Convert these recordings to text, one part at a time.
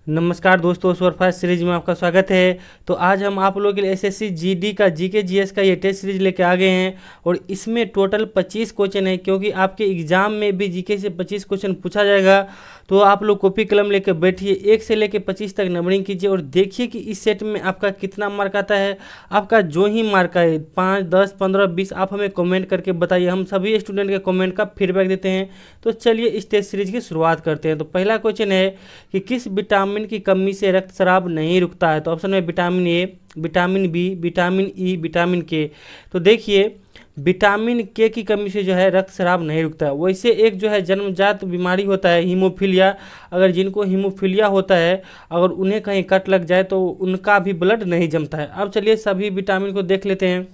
नमस्कार दोस्तों, superfast series में आपका स्वागत है। तो आज हम आप लोगों के लिए एसएससी जीडी का जीके जीएस का ये टेस्ट सीरीज लेके आ गए हैं और इसमें टोटल 25 क्वेश्चन है, क्योंकि आपके एग्जाम में भी जीके से 25 क्वेश्चन पूछा जाएगा। तो आप लोग कॉपी कलम लेकर बैठिए, 1 से लेकर 25 तक नंबरिंग कीजिए और देखिए कि इस सेट में आपका कितना मार्क आता है। आपका जो ही मार्क आए 5, 10, 15, 20 आप हमें कमेंट करके बताइए, हम सभी स्टूडेंट के कमेंट का फीडबैक देते हैं। तो चलिए इस टेस्ट सीरीज की शुरुआत करते हैं। तो पहला क्वेश्चन है कि किस विटामिन की कमी से रक्तस्राव नहीं रुकता है। तो ऑप्शन में vitamin A, vitamin B, vitamin E, vitamin K. तो देखिए विटामिन के की कमी से जो है रक्तस्राव नहीं रुकता है। वैसे एक जो है जन्मजात बीमारी होता है हीमोफीलिया, अगर जिनको हीमोफीलिया होता है अगर उन्हें कहीं कट लग जाए तो उनका भी ब्लड नहीं जमता है। अब चलिए सभी विटामिन को देख लेते हैं।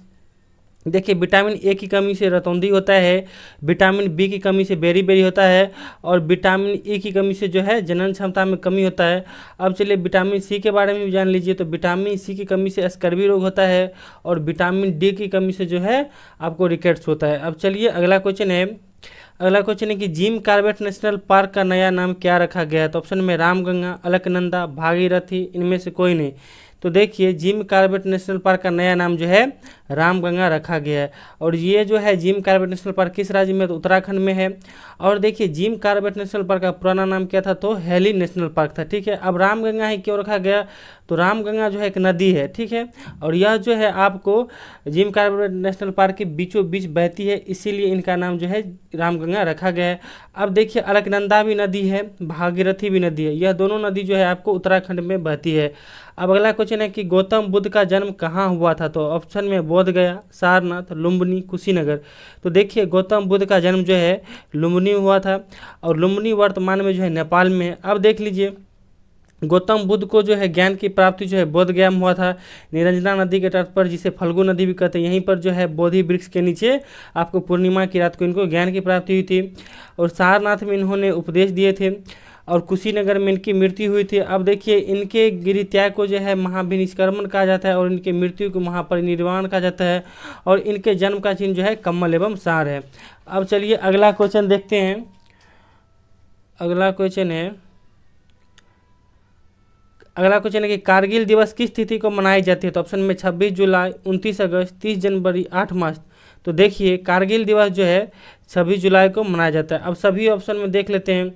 देखिए विटामिन ए की कमी से रतौंधी होता है, विटामिन बी की कमी से बेरी होता है और विटामिन ई की कमी से जो है जनन क्षमता में कमी होता है। अब चलिए विटामिन सी के बारे में भी जान लीजिए। तो विटामिन सी की कमी से स्कर्वी रोग होता है और विटामिन डी की कमी से जो है आपको रिकेट्स होता है। अब चलिए अगला क्वेश्चन है कि जिम कॉर्बेट नेशनल पार्क का नया नाम क्या रखा गया है। तो ऑप्शन में रामगंगा, अलकनंदा, भागीरथी, इनमें से कोई नहीं। तो देखिए जिम कॉर्बेट नेशनल पार्क का नया नाम जो है रामगंगा रखा गया है। और ये जो है जिम कॉर्बेट नेशनल पार्क किस राज्य में, तो उत्तराखंड में है। और देखिए जिम कॉर्बेट नेशनल पार्क का पुराना नाम क्या था, तो हेली नेशनल पार्क था। ठीक है, अब रामगंगा ही क्यों रखा गया, तो रामगंगा जो है एक नदी है। ठीक है, और यह जो है आपको जिम कॉर्बेट नेशनल पार्क के बीचों बीच बहती है, इसीलिए इनका नाम जो है रामगंगा रखा गया है। अब देखिए अलकनंदा भी नदी है, भागीरथी भी नदी है, यह दोनों नदी जो है आपको उत्तराखंड में बहती है। अब अगला क्वेश्चन है कि गौतम बुद्ध का जन्म कहाँ हुआ था। तो ऑप्शन में बोध गया, सारनाथ, लुम्बिनी, कुशीनगर। तो देखिए गौतम बुद्ध का जन्म जो है लुम्बिनी हुआ था और लुम्बिनी वर्तमान में जो है नेपाल में है। अब देख लीजिए गौतम बुद्ध को जो है ज्ञान की प्राप्ति जो है बोध गया में हुआ था, निरंजना नदी के तट पर, जिसे फल्गु नदी भी कहते हैं। यहीं पर जो है बोधि वृक्ष के नीचे आपको पूर्णिमा की रात को इनको ज्ञान की प्राप्ति हुई थी और सारनाथ में इन्होंने उपदेश दिए थे और कुशीनगर में इनकी मृत्यु हुई थी। अब देखिए इनके गिरित्याग को जो है महाभिनिष्क्रमण कहा जाता है और इनके मृत्यु को महापरिनिर्वाण कहा जाता है और इनके जन्म का चिन्ह जो है कमल एवं सार है। अब चलिए अगला क्वेश्चन देखते हैं। अगला क्वेश्चन है कि कारगिल दिवस किस तिथि को मनाई जाती है। तो ऑप्शन में 26 जुलाई, 29 अगस्त, 30 जनवरी, 8 मार्च। तो देखिए कारगिल दिवस जो है 26 जुलाई को मनाया जाता है। अब सभी ऑप्शन में देख लेते हैं।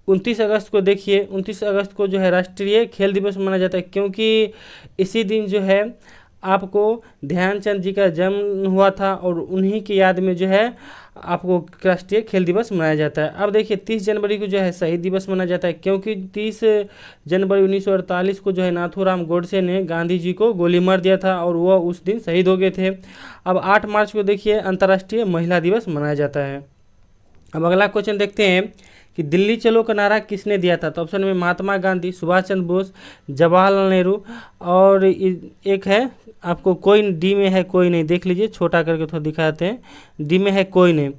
29 अगस्त को देखिए, 29 अगस्त को जो है राष्ट्रीय खेल दिवस मनाया जाता है, क्योंकि इसी दिन जो है आपको ध्यानचंद जी का जन्म हुआ था और उन्हीं की याद में जो है आपको राष्ट्रीय खेल दिवस मनाया जाता है। अब देखिए 30 जनवरी को जो है शहीद दिवस मनाया जाता है, क्योंकि 30 जनवरी 1948 को जो है नाथूराम गोडसे ने गांधी जी को गोली मार दिया था और वह उस दिन शहीद हो गए थे। अब 8 मार्च को देखिए अंतर्राष्ट्रीय महिला दिवस मनाया जाता है। अब अगला क्वेश्चन देखते हैं कि दिल्ली चलो का नारा किसने दिया था। तो ऑप्शन में महात्मा गांधी, सुभाष चंद्र बोस, जवाहरलाल नेहरू और एक है आपको कोई डी में है कोई नहीं। देख लीजिए छोटा करके थोड़ा दिखाते हैं, डी में है कोई नहीं।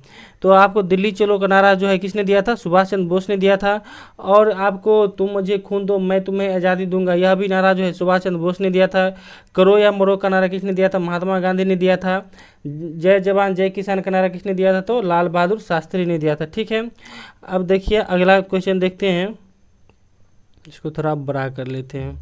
तो आपको दिल्ली चलो का नारा जो है किसने दिया था, सुभाष चंद्र बोस ने दिया था। और आपको तुम मुझे खून दो मैं तुम्हें आज़ादी दूंगा, यह भी नारा जो है सुभाष चंद्र बोस ने दिया था। करो या मरो का नारा किसने दिया था, महात्मा गांधी ने दिया था। जय जवान जय किसान का नारा किसने दिया था, तो लाल बहादुर शास्त्री ने दिया था। ठीक है, अब देखिए अगला क्वेश्चन देखते हैं, इसको थोड़ा बड़ा कर लेते हैं।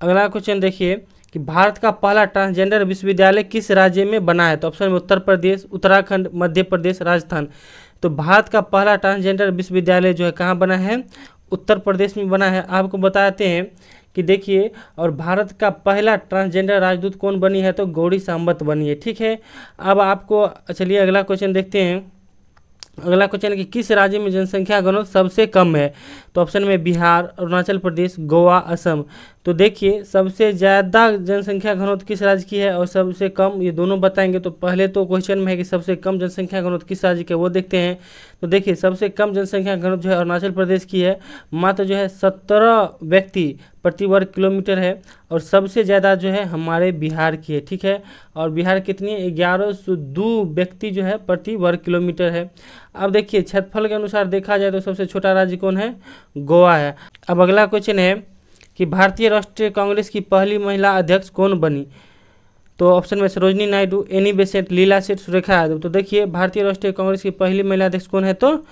अगला क्वेश्चन देखिए कि भारत का पहला ट्रांसजेंडर विश्वविद्यालय किस राज्य में बना है। तो ऑप्शन में उत्तर प्रदेश, उत्तराखंड, मध्य प्रदेश, राजस्थान। तो भारत का पहला ट्रांसजेंडर विश्वविद्यालय जो है कहाँ बना है, उत्तर प्रदेश में बना है। आपको बताते हैं कि देखिए और भारत का पहला ट्रांसजेंडर राजदूत कौन बनी है, तो गौरी सांबत बनी है। ठीक है, अब आपको चलिए अगला क्वेश्चन देखते हैं। अगला क्वेश्चन है कि किस राज्य में जनसंख्या घनत्व सबसे कम है। तो ऑप्शन में बिहार, अरुणाचल प्रदेश, गोवा, असम। तो देखिए सबसे ज़्यादा जनसंख्या घनत्व किस राज्य की है और सबसे कम, ये दोनों बताएंगे। तो पहले तो क्वेश्चन में है कि सबसे कम जनसंख्या घनत्व किस राज्य की है, वो देखते हैं। तो देखिए सबसे कम जनसंख्या घनत्व जो है अरुणाचल प्रदेश की है, मात्र जो है 17 व्यक्ति प्रति वर्ग किलोमीटर है। और सबसे ज़्यादा जो है हमारे बिहार की है। ठीक है, और बिहार कितनी है, 1102 व्यक्ति जो है प्रति वर्ग किलोमीटर है। अब देखिए क्षेत्रफल के अनुसार देखा जाए तो सबसे छोटा राज्य कौन है, गोवा है। अब अगला क्वेश्चन है कि भारतीय राष्ट्रीय कांग्रेस की पहली महिला अध्यक्ष कौन बनी। तो ऑप्शन में सरोजनी नायडू, एनी बेसेंट, लीला सेठ, सुरेखा यादव। तो देखिए भारतीय राष्ट्रीय कांग्रेस की पहली महिला अध्यक्ष कौन है, तो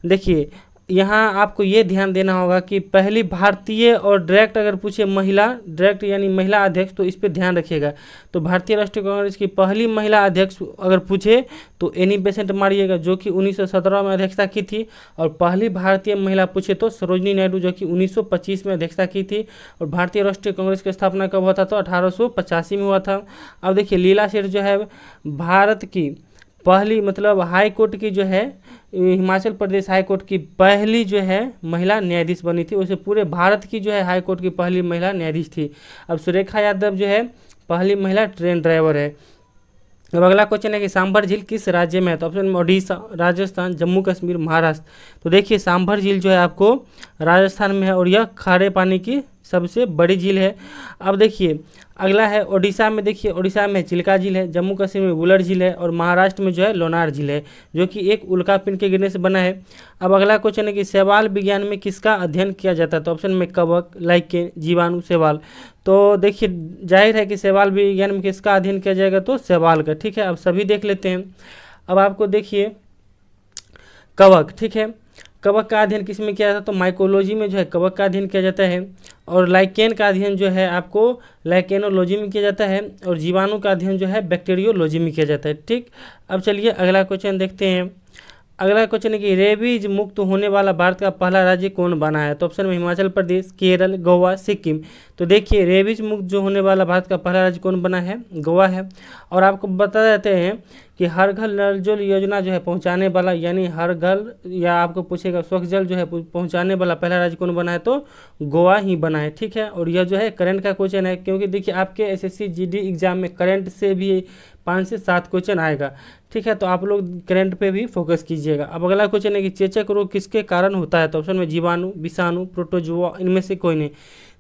देखिए यहाँ आपको ये ध्यान देना होगा कि पहली भारतीय और डायरेक्ट अगर पूछे महिला डायरेक्ट यानी महिला अध्यक्ष तो इस पे ध्यान रखिएगा। तो भारतीय राष्ट्रीय कांग्रेस की पहली महिला अध्यक्ष अगर पूछे तो एनी बेसेंट मारिएगा जो कि 1917 में अध्यक्षता की थी। और पहली भारतीय महिला पूछे तो सरोजनी नायडू जो कि 1925 में अध्यक्षता की थी। और भारतीय राष्ट्रीय कांग्रेस की स्थापना कब हुआ था तो 1885 में हुआ था। अब देखिए लीला सेठ जो है भारत की पहली मतलब हाई कोर्ट की जो है हिमाचल प्रदेश हाई कोर्ट की पहली जो है महिला न्यायाधीश बनी थी। उसे पूरे भारत की जो है हाई कोर्ट की पहली महिला न्यायाधीश थी। अब सुरेखा यादव जो है पहली महिला ट्रेन ड्राइवर है। अब अगला क्वेश्चन है कि सांभर झील किस राज्य में है तो ऑप्शन में ओडिशा, राजस्थान, जम्मू कश्मीर, महाराष्ट्र। तो देखिए सांभर झील जो है आपको राजस्थान में है और यह खारे पानी की सबसे बड़ी झील है। अब देखिए अगला है ओडिशा में, देखिए ओडिशा में चिल्का झील है, जम्मू कश्मीर में वुलर झील है और महाराष्ट्र में जो है लोनार झील है जो कि एक उल्कापिंड के गिरने से बना है। अब अगला क्वेश्चन है कि शैवाल विज्ञान में किसका अध्ययन किया जाता है तो ऑप्शन में कवक, लाइकेन, जीवाणु, शैवाल। तो देखिए जाहिर है कि शैवाल विज्ञान में किसका अध्ययन किया जाएगा तो शैवाल का। ठीक है, अब सभी देख लेते हैं। अब आपको देखिए कवक, ठीक है, कवक का अध्ययन किस में किया जाता है तो माइकोलॉजी में जो है कवक का अध्ययन किया जाता है। और लाइकेन का अध्ययन जो है आपको लाइकेनोलॉजी में किया जाता है। और जीवाणु का अध्ययन जो है बैक्टीरियोलॉजी में किया जाता है। ठीक, अब चलिए अगला क्वेश्चन देखते हैं। अगला क्वेश्चन है कि रेबीज मुक्त होने वाला भारत का पहला राज्य कौन बना है तो ऑप्शन में हिमाचल प्रदेश, केरल, गोवा, सिक्किम। तो देखिए रेबीज मुक्त जो होने वाला भारत का पहला राज्य कौन बना है, गोवा है। और आपको बता देते हैं कि हर घर नल जल योजना जो है पहुंचाने वाला यानी हर घर या आपको पूछेगा स्वच्छ जल जो है पहुंचाने वाला पहला राज्य कौन बना है तो गोवा ही बना है। ठीक है, और यह जो है करंट का क्वेश्चन है क्योंकि देखिए आपके एसएससी जीडी एग्जाम में करंट से भी 5 से 7 क्वेश्चन आएगा। ठीक है, तो आप लोग करंट पे भी फोकस कीजिएगा। अब अगला क्वेश्चन है कि चेचक रोग किसके कारण होता है तो ऑप्शन में जीवाणु, विषाणु, प्रोटोजोआ, इनमें से कोई नहीं।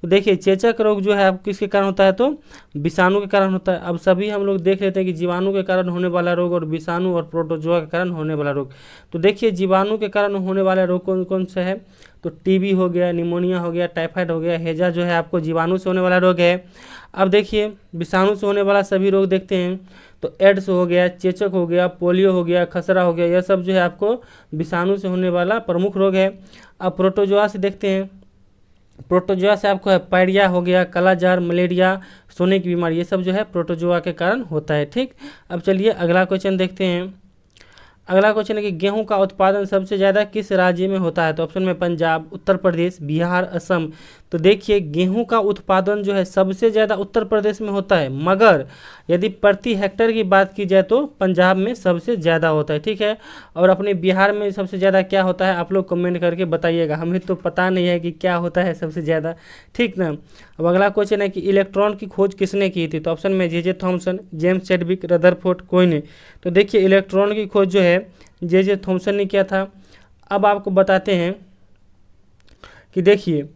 तो देखिए चेचक रोग जो है आपको किसके कारण होता है तो विषाणु के कारण होता है। अब सभी हम लोग देख लेते हैं कि जीवाणु के कारण होने वाला रोग और विषाणु और प्रोटोजोआ के कारण होने वाला रोग। तो देखिए जीवाणु के कारण होने वाला रोग कौन कौन सा है तो टीबी हो गया, निमोनिया हो गया, टाइफाइड हो गया, हैजा जो है आपको जीवाणु से होने वाला रोग है। अब देखिए विषाणु से होने वाला सभी रोग देखते हैं तो एड्स हो गया, चेचक हो गया, पोलियो हो गया, खसरा हो गया, यह सब जो है आपको विषाणु से होने वाला प्रमुख रोग है। अब प्रोटोजोआ से देखते हैं, प्रोटोजोआ से आपको है पायरिया हो गया, कालाजार, मलेरिया, सोने की बीमारी, ये सब जो है प्रोटोजोआ के कारण होता है। ठीक, अब चलिए अगला क्वेश्चन देखते हैं। अगला क्वेश्चन है कि गेहूं का उत्पादन सबसे ज़्यादा किस राज्य में होता है तो ऑप्शन में पंजाब, उत्तर प्रदेश, बिहार, असम। तो देखिए गेहूं का उत्पादन जो है सबसे ज़्यादा उत्तर प्रदेश में होता है, मगर यदि प्रति हेक्टेयर की बात की जाए तो पंजाब में सबसे ज़्यादा होता है। ठीक है, और अपने बिहार में सबसे ज़्यादा क्या होता है आप लोग कमेंट करके बताइएगा, हमें तो पता नहीं है कि क्या होता है सबसे ज़्यादा। ठीक ना, अब अगला क्वेश्चन है कि इलेक्ट्रॉन की खोज किसने की थी तो ऑप्शन में J Thomson, James Chadwick, Rutherford, कोई नहीं। तो देखिए इलेक्ट्रॉन की खोज जो है जे थॉमसन ने किया था। अब आपको बताते हैं कि देखिए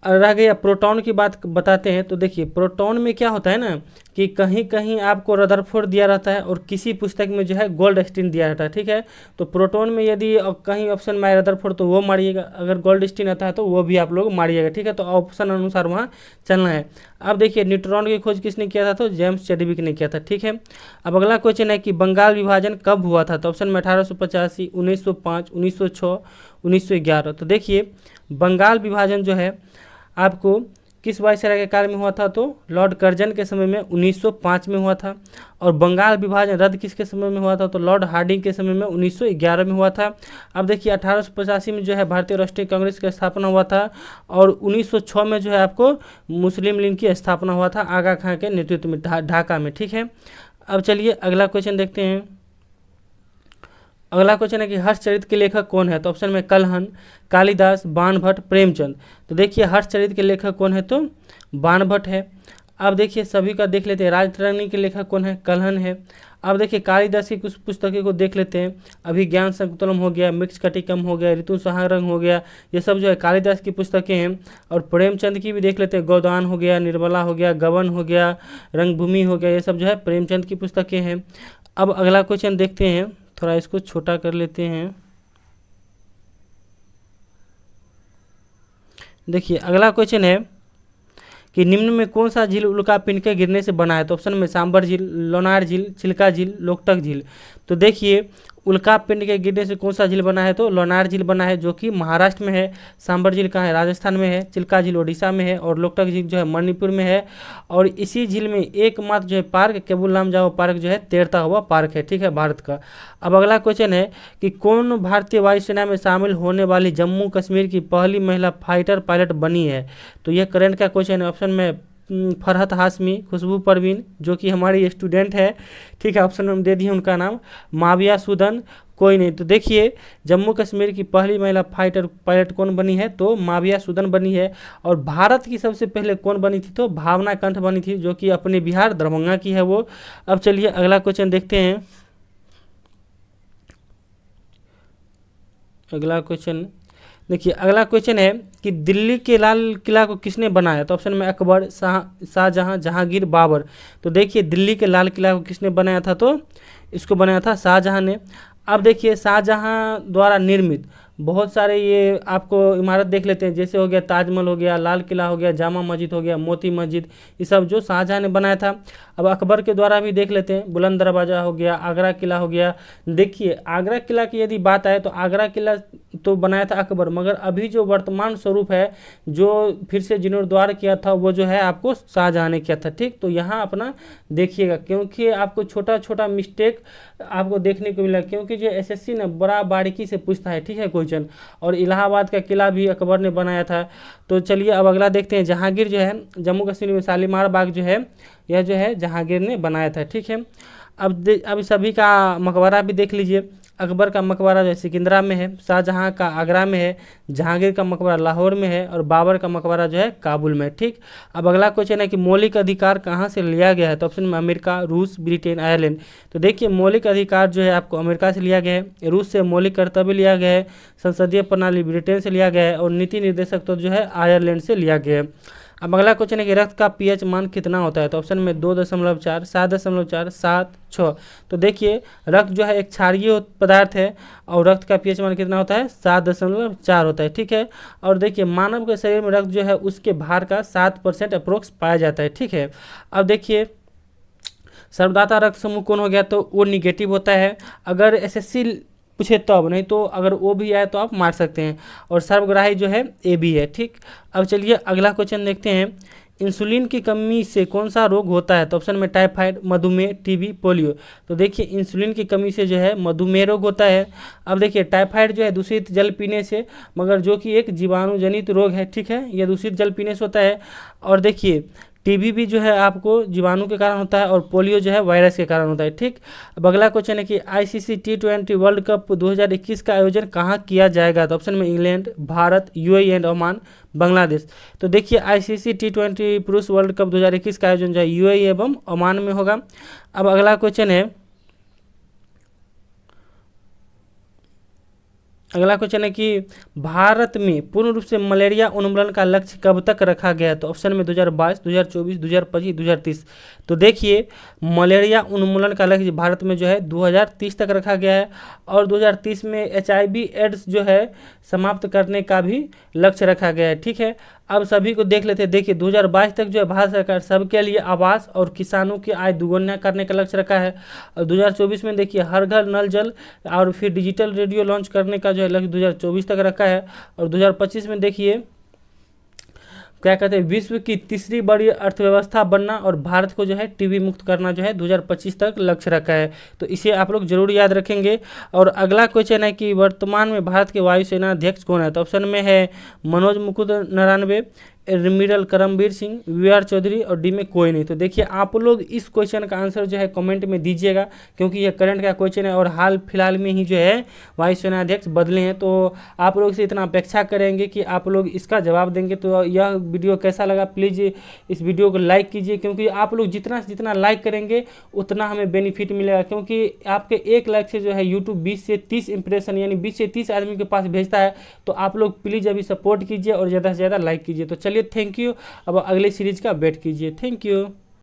रह गया प्रोटॉन की बात बताते हैं। तो देखिए प्रोटॉन में क्या होता है ना कि कहीं कहीं आपको रदरफोर्ड दिया रहता है और किसी पुस्तक में जो है गोल्डस्टीन दिया रहता है। ठीक है, तो प्रोटॉन में यदि कहीं ऑप्शन में आए रदरफोर्ड तो वो मारिएगा, अगर गोल्डस्टीन आता है तो वो भी आप लोग मारिएगा। ठीक है, तो ऑप्शन अनुसार वहाँ चलना है। अब देखिए न्यूट्रॉन की खोज किसने किया था तो जेम्स चैडविक ने किया था। ठीक है, अब अगला क्वेश्चन है कि बंगाल विभाजन कब हुआ था तो ऑप्शन में 1885, 1905, 1906, 1911। तो देखिए बंगाल विभाजन जो है आपको किस वायसराय के काल में हुआ था तो लॉर्ड कर्जन के समय में 1905 में हुआ था। और बंगाल विभाजन रद्द किसके समय में हुआ था तो लॉर्ड हार्डिंग के समय में 1911 में हुआ था। अब देखिए 1885 में जो है भारतीय राष्ट्रीय कांग्रेस की स्थापना हुआ था और 1906 में जो है आपको मुस्लिम लीग की स्थापना हुआ था आगा खां के नेतृत्व में ढाका में। ठीक है, अब चलिए अगला क्वेश्चन देखते हैं। अगला क्वेश्चन है कि हर्षचरित के लेखक कौन है तो ऑप्शन में कलहन, कालिदास, बाणभट्ट, प्रेमचंद। तो देखिए हर्षचरित के लेखक कौन है तो बाणभट्ट है। अब देखिए सभी का देख लेते हैं, राजतरंगी के लेखक कौन है कलहन है। अब देखिए कालिदास की कुछ पुस्तकों को देख लेते हैं, अभिज्ञान शकुंतलम हो गया, मृच्छकटिकम हो गया, ऋतु संहारंग हो गया, ये सब जो है कालिदास की पुस्तकें हैं। और प्रेमचंद की भी देख लेते हैं, गोदान हो गया, निर्मला हो गया, गबन हो गया, रंगभूमि हो गया, ये सब जो है प्रेमचंद की पुस्तकें हैं। अब अगला क्वेश्चन देखते हैं, थोड़ा इसको छोटा कर लेते हैं। देखिए अगला क्वेश्चन है कि निम्न में कौन सा झील उल्कापिंड के गिरने से बना है तो ऑप्शन में सांबर झील, लोनार झील, चिल्का झील, लोकटक झील। तो देखिए उल्का पिंड के गिरने से कौन सा झील बना है, तो लोनार झील बना है, जो कि महाराष्ट्र में है। सांबर झील कहाँ है, राजस्थान में है। चिल्का झील ओडिशा में है। और लोकटक झील जो है मणिपुर में है। और इसी झील में एकमात्र जो है पार्क केबुल लामजाओ पार्क जो है तैरता हुआ पार्क है, ठीक है, भारत का। अब अगला क्वेश्चन है कि कौन भारतीय वायुसेना में शामिल होने वाली जम्मू कश्मीर की पहली महिला फाइटर पायलट बनी है, तो यह करंट का क्वेश्चन है। ऑप्शन में फरहत हाशमी, खुशबू परवीन जो कि हमारी स्टूडेंट है, ठीक है, ऑप्शन में हम दे दिए उनका नाम, माविया सुदन, कोई नहीं। तो देखिए जम्मू कश्मीर की पहली महिला फाइटर पायलट कौन बनी है, तो माविया सुदन बनी है। और भारत की सबसे पहले कौन बनी थी, तो भावना कंठ बनी थी, जो कि अपने बिहार दरभंगा की है वो। अब चलिए अगला क्वेश्चन देखते हैं। अगला क्वेश्चन देखिए, अगला क्वेश्चन है कि दिल्ली के लाल किला को किसने बनाया, तो ऑप्शन में अकबर, शाहजहां, जहांगीर, बाबर। तो देखिए दिल्ली के लाल किला को किसने बनाया था, तो इसको बनाया था शाहजहां ने। अब देखिए शाहजहां द्वारा निर्मित बहुत सारे ये आपको इमारत देख लेते हैं, जैसे हो गया ताजमहल हो गया, लाल किला हो गया, जामा मस्जिद हो गया, मोती मस्जिद, ये सब जो शाहजहां ने बनाया था। अब अकबर के द्वारा भी देख लेते हैं, बुलंद दरवाज़ा हो गया, आगरा किला हो गया। देखिए आगरा किला की यदि बात आए तो आगरा किला तो बनाया था अकबर, मगर अभी जो वर्तमान स्वरूप है, जो फिर से जीर्णोद्धार किया था, वो जो है आपको शाहजहां ने किया था, ठीक। तो यहाँ अपना देखिएगा, क्योंकि आपको छोटा छोटा मिस्टेक आपको देखने को मिला, क्योंकि जो एसएससी ने बड़ा बारीकी से पूछता है, ठीक है, क्वेश्चन। और इलाहाबाद का किला भी अकबर ने बनाया था। तो चलिए अब अगला देखते हैं। जहांगीर जो है जम्मू कश्मीर में शालीमार बाग जो है, यह जो है जहांगीर ने बनाया था, ठीक है। अब सभी का मकबरा भी देख लीजिए। अकबर का मकबरा जो है सिकंदरा में है, शाहजहां का आगरा में है, जहांगीर का मकबरा लाहौर में है, और बाबर का मकबरा जो है काबुल में, ठीक। अब अगला क्वेश्चन है कि मौलिक अधिकार कहाँ से लिया गया है, तो ऑप्शन में अमेरिका, रूस, ब्रिटेन, आयरलैंड। तो देखिए मौलिक अधिकार जो है आपको अमेरिका से लिया गया है, रूस से मौलिक कर्तव्य लिया गया है, संसदीय प्रणाली ब्रिटेन से लिया गया है, और नीति निर्देशक तो जो है आयरलैंड से लिया गया है। अब अगला क्वेश्चन है कि रक्त का पीएच मान कितना होता है, तो ऑप्शन में 2.4, 7.4, 7, 6। तो देखिए रक्त जो है एक क्षारीय पदार्थ है, और रक्त का पीएच मान कितना होता है, 7.4 होता है, ठीक है। और देखिए मानव के शरीर में रक्त जो है उसके भार का 7% अप्रोक्स पाया जाता है, ठीक है। अब देखिए सर्वदाता रक्त समूह कौन हो गया, तो वो निगेटिव होता है। अगर एसएससी पूछे तब, नहीं तो अगर वो भी आए तो आप मार सकते हैं। और सर्वग्राही जो है ए बी है, ठीक। अब चलिए अगला क्वेश्चन देखते हैं। इंसुलिन की कमी से कौन सा रोग होता है, तो ऑप्शन में टाइफाइड, मधुमेह, टीबी, पोलियो। तो देखिए इंसुलिन की कमी से जो है मधुमेह रोग होता है। अब देखिए टाइफाइड जो है दूषित जल पीने से, मगर जो कि एक जीवाणुजनित रोग है, ठीक है, यह दूषित जल पीने से होता है। और देखिए टीबी भी जो है आपको जीवाणु के कारण होता है, और पोलियो जो है वायरस के कारण होता है, ठीक। अब अगला क्वेश्चन है कि आईसीसी T20 वर्ल्ड कप 2021 का आयोजन कहाँ किया जाएगा, तो ऑप्शन में England, Bharat, UAE and Oman, Bangladesh. तो देखिए आईसीसी T20 पुरुष वर्ल्ड कप 2021 का आयोजन जो है यूएई एवं ओमान में होगा। अब अगला क्वेश्चन है कि भारत में पूर्ण रूप से मलेरिया उन्मूलन का लक्ष्य कब तक रखा गया है, तो ऑप्शन में 2022, 2024, 2025, 2030। तो देखिए मलेरिया उन्मूलन का लक्ष्य भारत में जो है 2030 तक रखा गया है, और 2030 में HIV एड्स जो है समाप्त करने का भी लक्ष्य रखा गया है, ठीक है। अब सभी को देख लेते हैं। देखिए 2022 तक जो है भारत सरकार सबके लिए आवास और किसानों की आय दुगुना करने का लक्ष्य रखा है। और 2024 में देखिए हर घर नल जल और फिर डिजिटल रेडियो लॉन्च करने का जो है लक्ष्य 2024 तक रखा है। और 2025 में देखिए क्या कहते हैं, विश्व की तीसरी बड़ी अर्थव्यवस्था बनना और भारत को जो है टीबी मुक्त करना जो है 2025 तक लक्ष्य रखा है। तो इसे आप लोग जरूर याद रखेंगे। और अगला क्वेश्चन है कि वर्तमान में भारत के वायुसेना अध्यक्ष कौन है, तो ऑप्शन में है मनोज मुकुंद नरवणे, एडमिरल करमबीर सिंह, वी.आर. चौधरी, और डी में कोई नहीं। तो देखिए आप लोग इस क्वेश्चन का आंसर जो है कमेंट में दीजिएगा, क्योंकि ये करंट का क्वेश्चन है और हाल फिलहाल में ही जो है वायुसेना अध्यक्ष बदले हैं। तो आप लोग से इतना अपेक्षा करेंगे कि आप लोग इसका जवाब देंगे। तो यह वीडियो कैसा लगा प्लीज़ इस वीडियो को लाइक कीजिए, क्योंकि आप लोग जितना से जितना लाइक करेंगे उतना हमें बेनिफिट मिलेगा, क्योंकि आपके एक लाइक से जो है यूट्यूब 20 से 30 इंप्रेशन यानी 20 से 30 आदमी के पास भेजता है। तो आप लोग प्लीज़ अभी सपोर्ट कीजिए और ज़्यादा से ज़्यादा लाइक कीजिए। तो चलिए थैंक यू। अब अगले सीरीज का वेट कीजिए। Thank you.